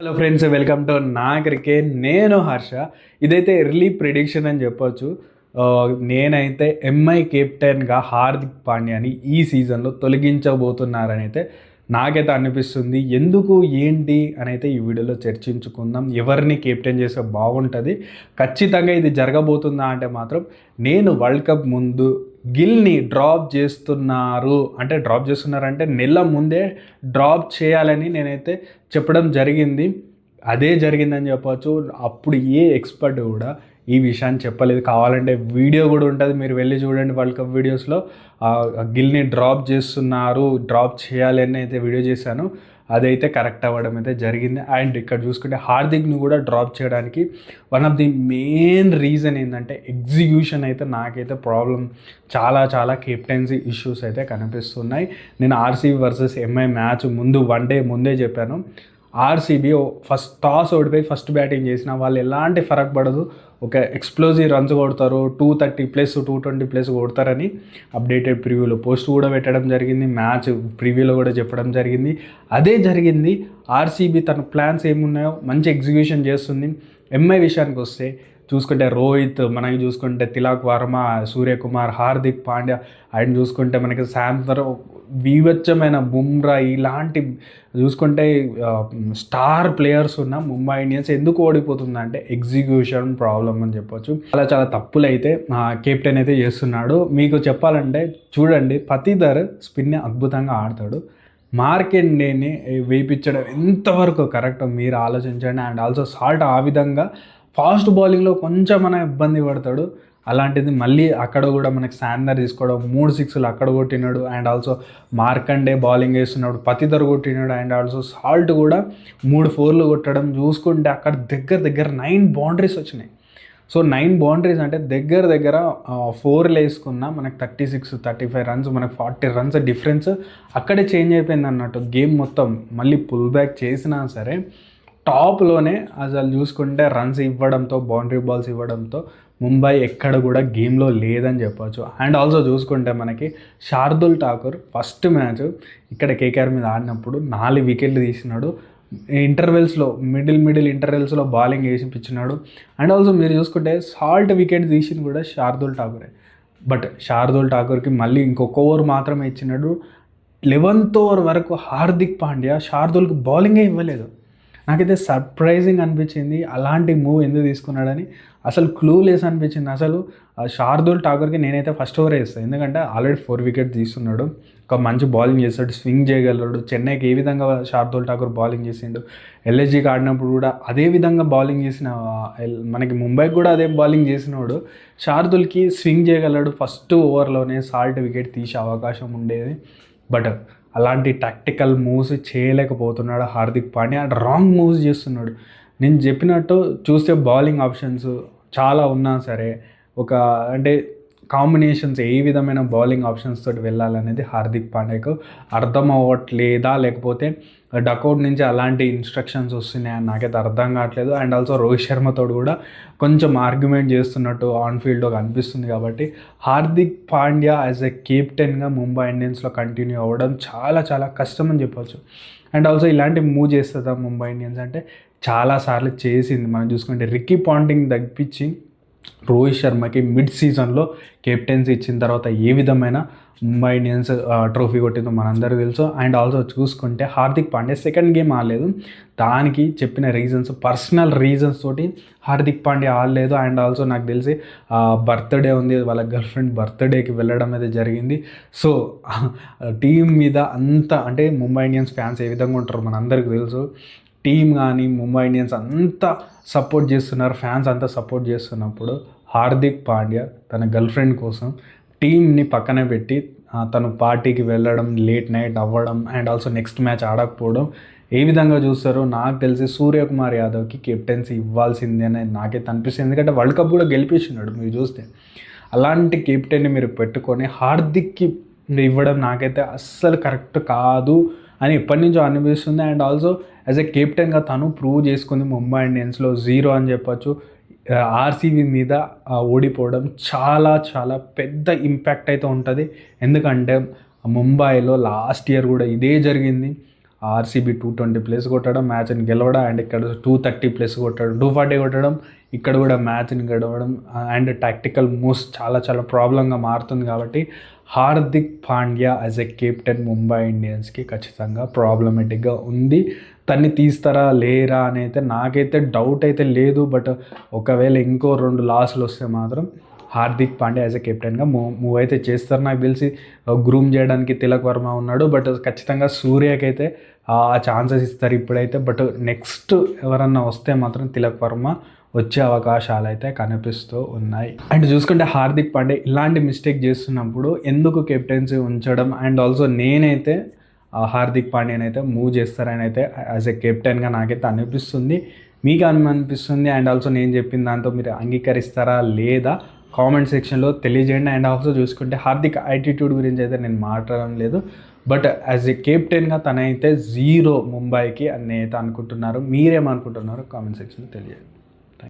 Hello friends, welcome to నా cricket. నేను హర్ష. ఇదైతే ఎర్లీ ప్రిడిక్షన్ అని చెప్పొచ్చు. నేనైతే ఎంఐ కెప్టెన్గా హార్దిక్ పాండ్యాని ఈ సీజన్లో తొలగించబోతున్నారని అయితే నాకైతే అనిపిస్తుంది. ఎందుకు ఏంటి అని అయితే ఈ వీడియోలో చర్చించుకుందాం. ఎవరిని కెప్టెన్ చేస్తే బాగుంటుంది, ఖచ్చితంగా ఇది జరగబోతుందా అంటే మాత్రం నేను వరల్డ్ కప్ ముందు గిల్ని డ్రాప్ చేస్తున్నారంటే నెల ముందే డ్రాప్ చేయాలని నేనైతే చెప్పడం జరిగింది. అదే జరిగిందని చెప్పవచ్చు. అప్పుడు ఏ ఎక్స్పర్ట్ కూడా ఈ విషయాన్ని చెప్పలేదు. కావాలంటే వీడియో కూడా ఉంటుంది, మీరు వెళ్ళి చూడండి. వరల్డ్ కప్ వీడియోస్లో గిల్ని డ్రాప్ చేయాలి అని అయితే వీడియో చేశాను. అదైతే కరెక్ట్ అవ్వడం అయితే జరిగింది. అండ్ ఇక్కడ చూసుకుంటే హార్దిక్ని కూడా డ్రాప్ చేయడానికి one of the main reason ఏంటంటే ఎగ్జిక్యూషన్ అయితే నాకైతే ప్రాబ్లం చాలా కెప్టెన్సీ ఇష్యూస్ అయితే కనిపిస్తున్నాయి. నేను ఆర్సీబీ వర్సెస్ ఎంఐ మ్యాచ్ ముందు 1 డే ముందే చెప్పాను. ఆర్సీబీ ఫస్ట్ టాస్ ఓడిపోయి ఫస్ట్ బ్యాటింగ్ చేసిన వాళ్ళు ఎలాంటి ఫరక్ పడదు, ఒక ఎక్స్ప్లోజివ్ రన్స్ కొడతారు, 230+ 220+ కొడతారని అప్డేటెడ్ ప్రివ్యూలో పోస్ట్ కూడా పెట్టడం జరిగింది. మ్యాచ్ ప్రివ్యూలో కూడా చెప్పడం జరిగింది. అదే జరిగింది. ఆర్సీబీ తన ప్లాన్స్ ఏమున్నాయో మంచి ఎగ్జిక్యూషన్ చేస్తుంది. ఎంఐ విషయానికి వస్తే చూసుకుంటే రోహిత్, మనకి చూసుకుంటే తిలక్ వర్మ, సూర్యకుమార్, హార్దిక్ పాండ్యా, ఆయన చూసుకుంటే మనకి శాంతర్, వివచ్చమైన బుమ్రా, ఇలాంటి చూసుకుంటే స్టార్ ప్లేయర్స్ ఉన్న ముంబై ఇండియన్స్ ఎందుకు ఓడిపోతుందంటే ఎగ్జిక్యూషన్ ప్రాబ్లం అని చెప్పొచ్చు. చాలా తప్పులు అయితే కెప్టెన్ అయితే చేస్తున్నాడు. మీకు చెప్పాలంటే చూడండి, పతిధర్ స్పిన్ అద్భుతంగా ఆడతాడు. మార్కెండేని వేయించడం ఎంతవరకు కరెక్ట్ మీరు ఆలోచించండి. అండ్ ఆల్సో సాల్ట్ ఆ విధంగా ఫాస్ట్ బౌలింగ్లో కొంచెం మన ఇబ్బంది పడతాడు. అలాంటిది మళ్ళీ అక్కడ కూడా మనకి శాందర్ తీసుకోవడం, 3 సిక్స్లు అక్కడ కొట్టినాడు. అండ్ ఆల్సో మార్కండే బౌలింగ్ వేస్తున్నాడు, పతిధర్ కొట్టినాడు. అండ్ ఆల్సో సాల్ట్ కూడా 3 4లు కొట్టడం చూసుకుంటే అక్కడ దగ్గర 9 బౌండరీస్ వచ్చినాయి. సో 9 బౌండరీస్ అంటే దగ్గర 4లు వేసుకున్న మనకు 36-35 రన్స్, మనకు 40 రన్స్ డిఫరెన్స్ అక్కడే చేంజ్ అయిపోయింది అన్నట్టు. గేమ్ మొత్తం మళ్ళీ పుల్ బ్యాక్ చేసినా సరే టాప్లోనే అసలు చూసుకుంటే రన్స్ ఇవ్వడంతో, బౌండరీ బాల్స్ ఇవ్వడంతో ముంబై ఎక్కడ కూడా గేమ్లో లేదని చెప్పొచ్చు. అండ్ ఆల్సో చూసుకుంటే మనకి శార్దుల్ ఠాకూర్ ఫస్ట్ మ్యాచ్ ఇక్కడ కేకేఆర్ మీద ఆడినప్పుడు 4 వికెట్లు తీసినాడు. ఇంటర్వెల్స్లో మిడిల్ ఇంటర్వెల్స్లో బౌలింగ్ వేసిపించినాడు. అండ్ ఆల్సో మీరు చూసుకుంటే సాల్ట్ వికెట్ తీసింది కూడా శార్దుల్ ఠాకూరే. బట్ శార్దుల్ ఠాకూర్కి మళ్ళీ ఇంకొక ఓవర్ మాత్రమే ఇచ్చినాడు. 11th ఓవర్ వరకు హార్దిక్ పాండ్యా శార్దుల్కి బౌలింగే ఇవ్వలేదు. నాకైతే సర్ప్రైజింగ్ అనిపించింది. అలాంటి మూవ్ ఎందుకు తీసుకున్నాడని అసలు క్లూలెస్ అనిపించింది. అసలు శార్దుల్ ఠాకూర్కి నేనైతే ఫస్ట్ ఓవరే ఇస్తాను, ఎందుకంటే ఆల్రెడీ 4 వికెట్ తీస్తున్నాడు, ఒక మంచి బౌలింగ్ చేస్తాడు, స్వింగ్ చేయగలడు. చెన్నైకి ఏ విధంగా శార్దుల్ ఠాకూర్ బౌలింగ్ చేసిండు, ఎల్ఎస్జీకి ఆడినప్పుడు కూడా అదే విధంగా బౌలింగ్ చేసిన, మనకి ముంబైకి కూడా అదే బౌలింగ్ చేసినవాడు. శార్దుల్కి స్వింగ్ చేయగలడు. ఫస్ట్ ఓవర్లోనే సాల్ట్ వికెట్ తీసే అవకాశం ఉండేది. బట్ అలాంటి టాక్టికల్ మూవ్స్ చేయలేకపోతున్నాడు Hardik Pandya. And wrong moves చేస్తున్నాడు. నేను చెప్పినట్టు చూస్తే బౌలింగ్ ఆప్షన్స్ చాలా ఉన్నా సరే, ఒక అంటే కాంబినేషన్స్ ఏ విధమైన బౌలింగ్ ఆప్షన్స్ తోటి వెళ్ళాలనేది హార్దిక్ పాండ్యాకు అర్థం అవ్వట్లేదా, లేకపోతే డకౌట్ నుంచి అలాంటి ఇన్స్ట్రక్షన్స్ వస్తున్నాయని నాకైతే అర్థం కావట్లేదు. అండ్ ఆల్సో రోహిత్ శర్మతో కూడా కొంచెం ఆర్గ్యుమెంట్ చేస్తున్నట్టు ఆన్ ఫీల్డ్లో కనిపిస్తుంది. కాబట్టి హార్దిక్ పాండ్యా యాజ్ ఎ కెప్టెన్గా ముంబై ఇండియన్స్లో కంటిన్యూ అవ్వడం చాలా కష్టం అని చెప్పొచ్చు. అండ్ ఆల్సో ఇలాంటి మూవ్ చేస్తుందా ముంబై ఇండియన్స్ అంటే చాలాసార్లు చేసింది. మనం చూసుకుంటే రిక్కీ పాంటింగ్ తగ్గించి రోహిత్ శర్మకి మిడ్ సీజన్లో కెప్టెన్సీ ఇచ్చిన తర్వాత ఏ విధమైన ముంబై ఇండియన్స్ ట్రోఫీ కొట్టిందో మనందరికీ తెలుసు. అండ్ ఆల్సో చూసుకుంటే హార్దిక్ పాండ్యా సెకండ్ గేమ్ ఆడలేదు. దానికి చెప్పిన రీజన్స్, పర్సనల్ రీజన్స్ తోటి హార్దిక్ పాండ్యా ఆడలేదు. అండ్ ఆల్సో నాకు తెలిసి బర్త్డే ఉంది, వాళ్ళ గర్ల్ ఫ్రెండ్ బర్త్డేకి వెళ్ళడం అయితే జరిగింది. సో టీం మీద అంత అంటే ముంబై ఇండియన్స్ ఫ్యాన్స్ ఏ విధంగా ఉంటారో మనందరికీ తెలుసు. టీం కానీ ముంబై ఇండియన్స్ అంతా సపోర్ట్ చేస్తున్నారు, ఫ్యాన్స్ అంతా సపోర్ట్ చేస్తున్నప్పుడు హార్దిక్ పాండ్యా తన గర్ల్ ఫ్రెండ్ కోసం టీంని పక్కన పెట్టి తను పార్టీకి వెళ్ళడం, లేట్ నైట్ అవ్వడం, అండ్ ఆల్సో నెక్స్ట్ మ్యాచ్ ఆడకపోవడం ఏ విధంగా చూస్తారో నాకు తెలిసి సూర్యకుమార్ యాదవ్కి కెప్టెన్సీ ఇవ్వాల్సిందే అని నాకైతే అనిపిస్తుంది. ఎందుకంటే వరల్డ్ కప్ కూడా గెలిపించినాడు. మీరు చూస్తే అలాంటి కెప్టెన్ని మీరు పెట్టుకొని హార్దిక్కి ఇవ్వడం నాకైతే అస్సలు కరెక్ట్ కాదు అని ఎప్పటి నుంచో అనిపిస్తుంది. అండ్ ఆల్సో యాజ్ ఎ కెప్టెన్గా తను ప్రూవ్ చేసుకుంది ముంబై ఇండియన్స్లో 0 అని చెప్పొచ్చు. ఆర్సీబీ మీద ఓడిపోవడం చాలా పెద్ద ఇంపాక్ట్ అయితే ఉంటుంది. ఎందుకంటే ముంబైలో లాస్ట్ ఇయర్ కూడా ఇదే జరిగింది. ఆర్సీబీ 220+ కొట్టడం, మ్యాచ్ని గెలవడం, అండ్ ఇక్కడ 230+ కొట్టడం, 240 కొట్టడం, ఇక్కడ కూడా మ్యాచ్ని గెలవడం, అండ్ టాక్టికల్ మూవ్స్ చాలా చాలా ప్రాబ్లంగా మారుతుంది. కాబట్టి Hardik Pandya as a captain Mumbai ఇండియన్స్కి ఖచ్చితంగా ప్రాబ్లమేటిక్గా ఉంది. తన్ని తీస్తారా లేరా అని అయితే నాకైతే డౌట్ అయితే లేదు. బట్ ఒకవేళ ఇంకో 2 లాస్లు వస్తే మాత్రం హార్దిక్ పాండ్యా యాజ్ ఎ కెప్టెన్గా మూవ్ అయితే చేస్తారు. నాకు తెలిసి గ్రూమ్ చేయడానికి తిలక్ వర్మ ఉన్నాడు. బట్ ఖచ్చితంగా సూర్యకైతే ఆ ఛాన్సెస్ ఇస్తారు ఇప్పుడైతే. బట్ నెక్స్ట్ ఎవరన్నా వస్తే మాత్రం తిలక్ వర్మ వచ్చే అవకాశాలు అయితే కనిపిస్తూ ఉన్నాయి. అండ్ చూసుకుంటే హార్దిక్ పాండ్యా ఇలాంటి మిస్టేక్ చేస్తున్నప్పుడు ఎందుకు కెప్టెన్సీ ఉంచడం, అండ్ ఆల్సో నేనైతే హార్దిక్ పాండ్యాని అయితే మూవ్ చేస్తారని అయితే యాజ్ ఎ కెప్టెన్గా నాకైతే అనిపిస్తుంది. మీకు అనిపిస్తుంది అండ్ ఆల్సో నేను చెప్పిన దాంతో మీరు అంగీకరిస్తారా లేదా కామెంట్ సెక్షన్లో తెలియజేయండి. అండ్ ఆల్సో చూసుకుంటే హార్దిక్ యాటిట్యూడ్ గురించి అయితే నేను మాట్లాడడం లేదు. బట్ యాజ్ ఎ కెప్టెన్గా తనైతే 0 ముంబైకి అని అయితే అనుకుంటున్నారు. మీరేమనుకుంటున్నారో కామెంట్ సెక్షన్లో తెలియజేయండి.